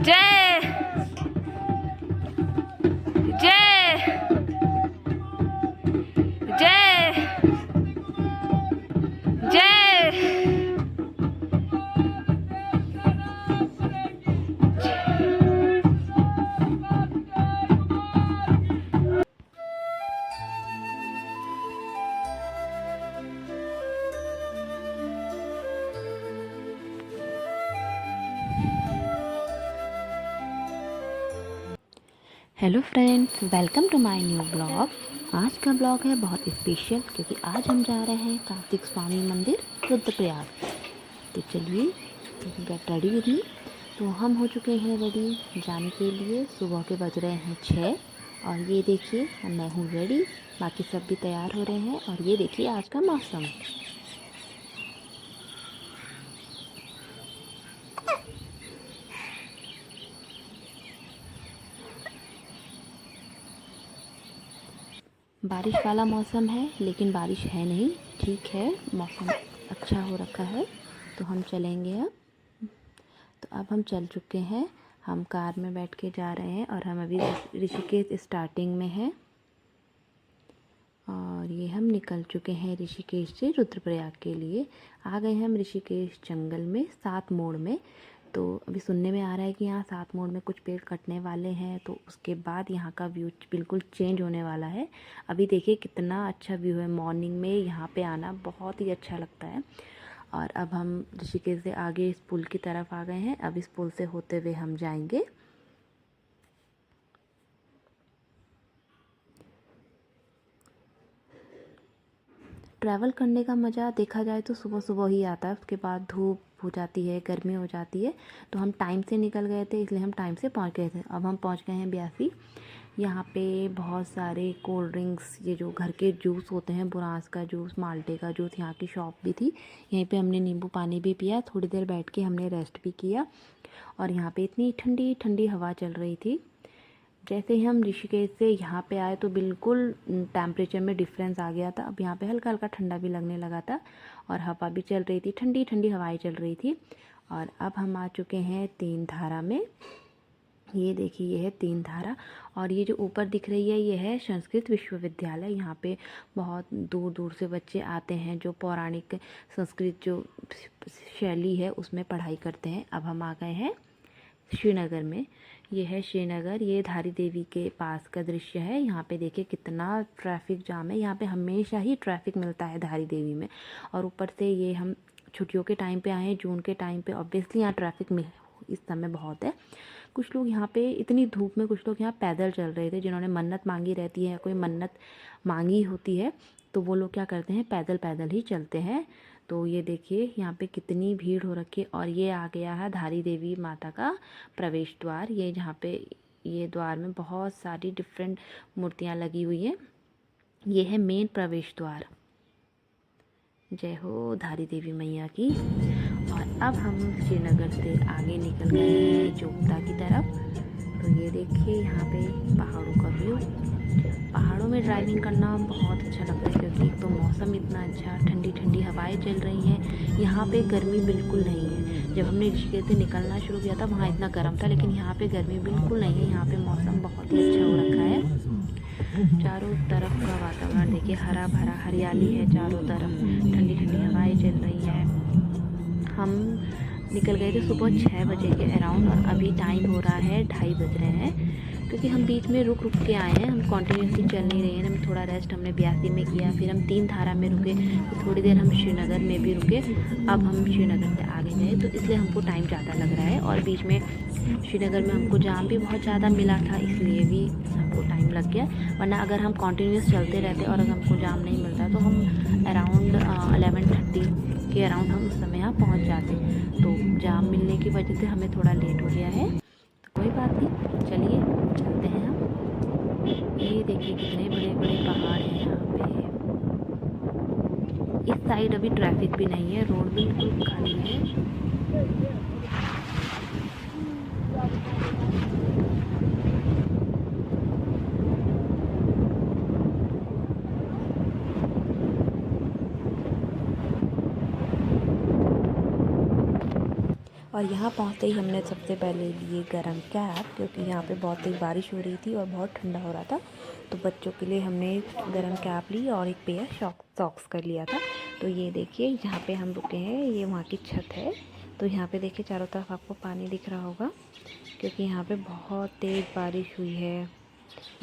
जय जय जय जय। Hello friends, welcome to my new blog. आज का ब्लॉग है बहुत स्पेशल क्योंकि आज हम जा रहे हैं कार्तिक स्वामी मंदिर रुद्रप्रयाग। तो चलिए गेट रेडी विद मी। तो हम हो चुके हैं रेडी जाने के लिए। सुबह के बज रहे हैं 6 और ये देखिए मैं हूँ रेडी, बाकी सब भी तैयार हो रहे हैं। और ये देखिए आज का मौसम। बारिश वाला मौसम है लेकिन बारिश है नहीं, ठीक है, मौसम अच्छा हो रखा है। तो हम चलेंगे अब। तो अब हम चल चुके हैं, हम कार में बैठ के जा रहे हैं और हम अभी ऋषिकेश स्टार्टिंग में हैं। और ये हम निकल चुके हैं ऋषिकेश से रुद्रप्रयाग के लिए। आ गए हम ऋषिकेश जंगल में 7 मोड़ में। तो अभी सुनने में आ रहा है कि यहाँ 7 मोड़ में कुछ पेड़ कटने वाले हैं, तो उसके बाद यहाँ का व्यू बिल्कुल चेंज होने वाला है। अभी देखिए कितना अच्छा व्यू है, मॉर्निंग में यहाँ पे आना बहुत ही अच्छा लगता है। और अब हम ऋषिकेश से आगे इस पुल की तरफ आ गए हैं। अब इस पुल से होते हुए हम जाएंगे। ट्रैवल करने का मज़ा देखा जाए तो सुबह सुबह ही आता है, उसके बाद धूप हो जाती है, गर्मी हो जाती है। तो हम टाइम से निकल गए थे, इसलिए हम टाइम से पहुंच गए थे। अब हम पहुंच गए हैं ब्यासी। यहाँ पे बहुत सारे कोल्ड ड्रिंक्स, ये जो घर के जूस होते हैं, बुरांस का जूस, माल्टे का जूस, यहाँ की शॉप भी थी। यहीं पे हमने नींबू पानी भी पिया, थोड़ी देर बैठ के हमने रेस्ट भी किया। और यहाँ पे इतनी ठंडी ठंडी हवा चल रही थी। जैसे ही हम ऋषिकेश से यहाँ पे आए तो बिल्कुल टेम्परेचर में डिफरेंस आ गया था। अब यहाँ पे हल्का हल्का ठंडा भी लगने लगा था और हवा भी चल रही थी, ठंडी ठंडी हवाएं चल रही थी। और अब हम आ चुके हैं 3 धारा में। ये देखिए, ये है 3 धारा। और ये जो ऊपर दिख रही है ये है संस्कृत विश्वविद्यालय। यहाँ पे बहुत दूर दूर से बच्चे आते हैं जो पौराणिक संस्कृत जो शैली है उसमें पढ़ाई करते हैं। अब हम आ गए हैं श्रीनगर में। ये है श्रीनगर, ये धारी देवी के पास का दृश्य है। यहाँ पे देखिए कितना ट्रैफिक जाम है, यहाँ पे हमेशा ही ट्रैफिक मिलता है धारी देवी में। और ऊपर से ये हम छुट्टियों के टाइम पे आए हैं, जून के टाइम पे, ऑब्वियसली यहाँ ट्रैफिक में इस समय बहुत है। कुछ लोग यहाँ पे इतनी धूप में, कुछ लोग यहाँ पैदल चल रहे थे जिन्होंने मन्नत मांगी रहती है, कोई मन्नत मांगी होती है तो वो लोग क्या करते हैं, पैदल पैदल ही चलते हैं। तो ये देखिए यहाँ पे कितनी भीड़ हो रखी है। और ये आ गया है धारी देवी माता का प्रवेश द्वार। ये जहाँ पे ये द्वार में बहुत सारी डिफरेंट मूर्तियाँ लगी हुई हैं। ये है मेन प्रवेश द्वार। जय हो धारी देवी मैया की। और अब हम श्रीनगर से आगे निकल गए हैं जोगता की तरफ। तो ये देखिए यहाँ पे पहाड़ों का व्यू। पहाड़ों में ड्राइविंग करना बहुत अच्छा लगता है क्योंकि एक तो मौसम इतना अच्छा, ठंडी ठंडी हवाएं चल रही हैं। यहाँ पे गर्मी बिल्कुल नहीं है। जब हमने ऋषिकेश से निकलना शुरू किया था वहाँ इतना गर्म था, लेकिन यहाँ पे गर्मी बिल्कुल नहीं है। यहाँ पे मौसम बहुत ही अच्छा हो रखा है। चारों तरफ का वातावरण देखिए, हरा भरा, हरियाली है चारों तरफ, ठंडी ठंडी हवाएं चल रही हैं। हम निकल गए थे सुबह 6 बजे के अराउंड और अभी टाइम हो रहा है 2:30 बज रहे हैं। क्योंकि हम बीच में रुक रुक के आए हैं, हम कॉन्टीन्यूसली चल नहीं रहे हैं। हम थोड़ा रेस्ट हमने ब्यासी में किया, फिर हम 3 धारा में रुके, फिर थोड़ी देर हम श्रीनगर में भी रुके। अब हम श्रीनगर से आगे गए तो इसलिए हमको टाइम ज़्यादा लग रहा है। और बीच में श्रीनगर में हमको जाम भी बहुत ज़्यादा मिला था, इसलिए भी हमको टाइम लग गया। वरना अगर हम कॉन्टीन्यूस चलते रहते और अगर हमको जाम नहीं मिलता तो हम अराउंड 11:30 के अराउंड हम उस समय यहाँ पहुँच जाते। तो जाम मिलने की वजह से हमें थोड़ा लेट हो गया है, तो कोई बात नहीं, चलिए चलते हैं हम। ये देखिए कितने बड़े बड़े पहाड़ हैं यहाँ पे। इस साइड अभी ट्रैफिक भी नहीं है, रोड बिल्कुल खाली है। और यहाँ पहुँचते ही हमने सबसे पहले लिए गरम कैप, क्योंकि यहाँ पे बहुत तेज़ बारिश हो रही थी और बहुत ठंडा हो रहा था। तो बच्चों के लिए हमने गरम कैप ली और एक पेयर सॉक्स कर लिया था। तो ये देखिए यहाँ पे हम रुके हैं, ये वहाँ की छत है। तो यहाँ पे देखिए चारों तरफ आपको पानी दिख रहा होगा, क्योंकि यहाँ पे बहुत तेज़ बारिश हुई है।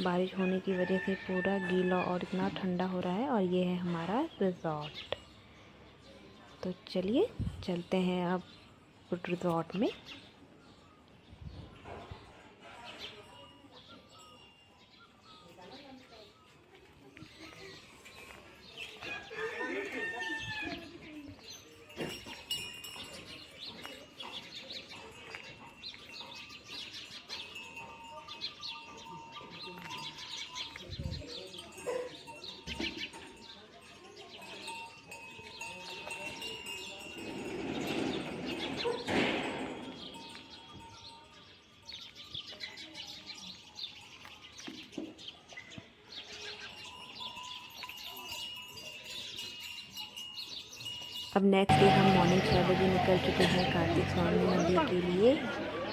बारिश होने की वजह से पूरा गीला और इतना ठंडा हो रहा है। और ये है हमारा रिज़ॉर्ट। तो चलिए चलते हैं अब रिज़ॉर्ट में। अब नेक्स्ट डे हम मॉर्निंग 6 बजे निकल चुके हैं कार्तिक स्वामी मंदिर के लिए।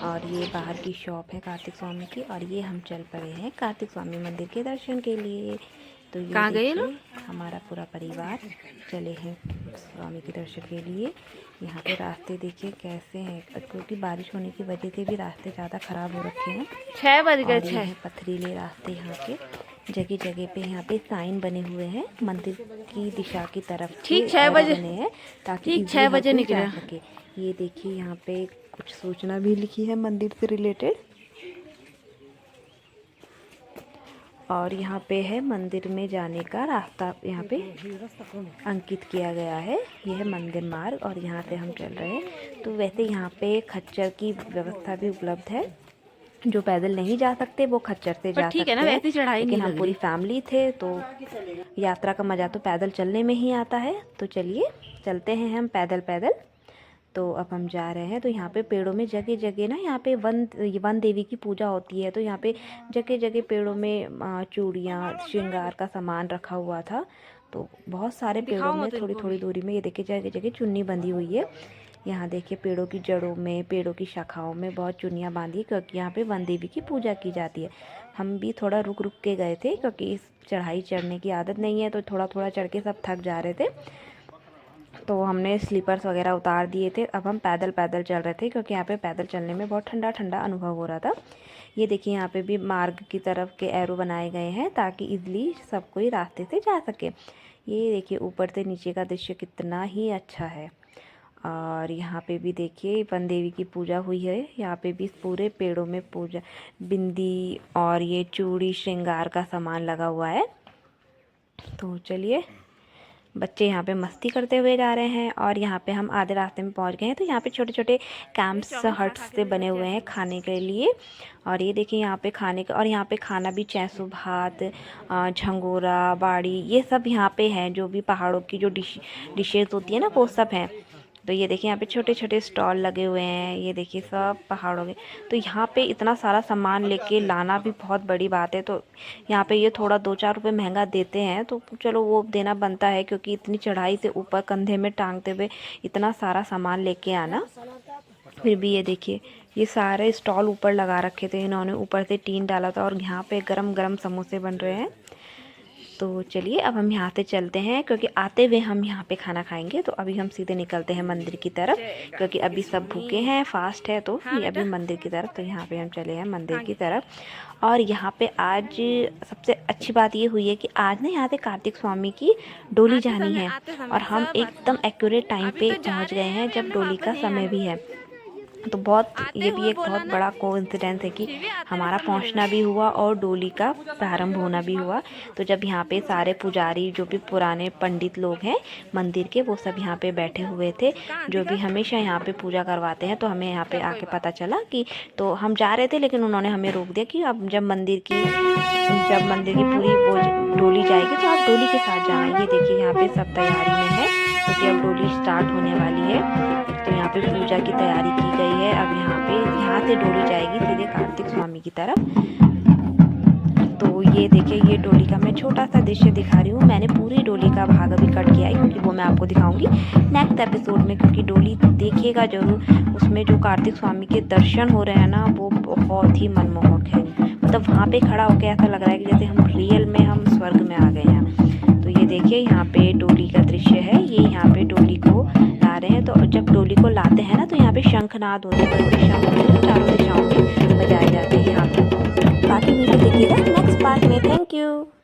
और ये बाहर की शॉप है कार्तिक स्वामी की। और ये हम चल पड़े हैं कार्तिक स्वामी मंदिर के दर्शन के लिए। तो ये कहाँ गए देखिए हमारा पूरा परिवार चले हैं स्वामी के दर्शन के लिए। यहाँ पे रास्ते देखिए कैसे हैं, क्योंकि बारिश होने की वजह से भी रास्ते ज़्यादा ख़राब हो रखे हैं। 6 बज गए। और ये हैं पथरीले रास्ते। यहाँ के जगह जगह पे यहाँ पे साइन बने हुए हैं मंदिर की दिशा की तरफ। ठीक 6 बजे बने हैं ताकि ठीक 6 बजे जा निकले। सके। ये देखिए यहाँ पे कुछ सूचना भी लिखी है मंदिर से रिलेटेड। और यहाँ पे है मंदिर में जाने का रास्ता, यहाँ पे अंकित किया गया है। यह है मंदिर मार्ग और यहाँ से हम चल रहे हैं। तो वैसे यहाँ पे खच्चर की व्यवस्था भी उपलब्ध है। जो पैदल नहीं जा सकते वो खच्चर से जा सकते हैं। वैसी चढ़ाई लेकिन नहीं हम लग पूरी फैमिली थे तो यात्रा का मज़ा तो पैदल चलने में ही आता है। तो चलिए चलते हैं हम पैदल पैदल। तो अब हम जा रहे हैं। तो यहाँ पे पेड़ों में जगह जगह ना यहाँ पे वन देवी की पूजा होती है। तो यहाँ पे जगह जगह पेड़ों में चूड़ियाँ श्रृंगार का सामान रखा हुआ था। तो बहुत सारे पेड़ों में थोड़ी थोड़ी दूरी में ये देखिए जगह जगह चुन्नी बंधी हुई है। यहाँ देखिए पेड़ों की जड़ों में, पेड़ों की शाखाओं में बहुत चुन्नियाँ बांधी, क्योंकि यहाँ पे वन देवी की पूजा की जाती है। हम भी थोड़ा रुक रुक के गए थे, क्योंकि इस चढ़ाई चढ़ने की आदत नहीं है। तो थोड़ा थोड़ा चढ़ के सब थक जा रहे थे। तो हमने स्लीपर्स वगैरह उतार दिए थे। अब हम पैदल पैदल चल रहे थे, क्योंकि यहाँ पे पैदल चलने में बहुत ठंडा ठंडा अनुभव हो रहा था। ये देखिए यहाँ पे भी मार्ग की तरफ के एरो बनाए गए हैं, ताकि इजली सब कोई रास्ते से जा सके। ये देखिए ऊपर से नीचे का दृश्य कितना ही अच्छा है। और यहाँ पे भी देखिए वन देवी की पूजा हुई है। यहाँ पे भी पूरे पेड़ों में पूजा, बिंदी और ये चूड़ी श्रृंगार का सामान लगा हुआ है। तो चलिए बच्चे यहाँ पे मस्ती करते हुए जा रहे हैं। और यहाँ पे हम आधे रास्ते में पहुँच गए हैं। तो यहाँ पे छोटे छोटे कैंप्स हट्स से बने हुए हैं खाने के लिए। और ये देखिए यहाँ पे खाने का, और यहाँ पे खाना भी चैसू भात, झंगोरा, बाड़ी, ये सब यहाँ पे हैं। जो भी पहाड़ों की जो डिशेज़ होती है ना, वो सब हैं। तो ये देखिए यहाँ पे छोटे छोटे स्टॉल लगे हुए हैं। ये देखिए सब पहाड़ों के। तो यहाँ पे इतना सारा सामान लेके लाना भी बहुत बड़ी बात है। तो यहाँ पे ये थोड़ा 2-4 रुपये महंगा देते हैं, तो चलो वो देना बनता है, क्योंकि इतनी चढ़ाई से ऊपर कंधे में टांगते हुए इतना सारा सामान लेके आना। फिर भी ये देखिए ये सारे स्टॉल ऊपर लगा रखे थे इन्होंने, ऊपर से टीन डाला था। और यहाँ पे गरम गरम समोसे बन रहे हैं। तो चलिए अब हम यहाँ से चलते हैं, क्योंकि आते हुए हम यहाँ पे खाना खाएंगे। तो अभी हम सीधे निकलते हैं मंदिर की तरफ, क्योंकि अभी सब भूखे हैं, फास्ट है। तो ये अभी मंदिर की तरफ, तो यहाँ पे हम चले हैं मंदिर की तरफ। और यहाँ पे आज सबसे अच्छी बात ये हुई है कि आज ना यहाँ से कार्तिक स्वामी की डोली जानी है। और हम एकदम एक्यूरेट टाइम पे पहुँच गए हैं, जब डोली का समय भी है। तो बहुत, ये भी एक बहुत बड़ा कोइंसिडेंस है कि हमारा पहुंचना भी हुआ और डोली का प्रारंभ होना भी हुआ। तो जब यहाँ पे सारे पुजारी, जो भी पुराने पंडित लोग हैं मंदिर के, वो सब यहाँ पे बैठे हुए थे, जो भी हमेशा यहाँ पे पूजा करवाते हैं। तो हमें यहाँ पे आके पता चला कि, तो हम जा रहे थे लेकिन उन्होंने हमें रोक दिया कि अब जब मंदिर की पूरी वो डोली जाएगी तो आप डोली के साथ जाना। ये देखिए यहाँ पे सब तैयारी में है, क्योंकि अब डोली स्टार्ट होने वाली है। तो यहाँ पे पूजा की तैयारी की गई है। अब यहाँ से डोली जाएगी सीधे कार्तिक स्वामी की तरफ। तो ये देखिए, ये डोली का मैं छोटा सा दृश्य दिखा रही हूँ। मैंने पूरी डोली का भाग अभी कट किया है, क्योंकि वो मैं आपको दिखाऊंगी नेक्स्ट एपिसोड में, क्योंकि डोली देखिएगा ज़रूर। उसमें जो कार्तिक स्वामी के दर्शन हो रहे हैं ना, वो बहुत ही मनमोहक है। मतलब वहाँ पे खड़ा होकर ऐसा लग रहा है कि जैसे हम रियल में हम स्वर्ग में आ गए हैं। तो ये देखिए, यहाँ पे डोली का दृश्य है। ये यहाँ पे डोली को ला रहे हैं। तो जब डोली को लाते हैं ना, तो यहाँ पे शंखनाद होते हैं, बड़े शंख होते हैं, चारों दिशाओं में बजाए जाते हैं यहाँ पे। बाकी वीडियो देखिएगा नेक्स्ट पार्ट में। Thank you.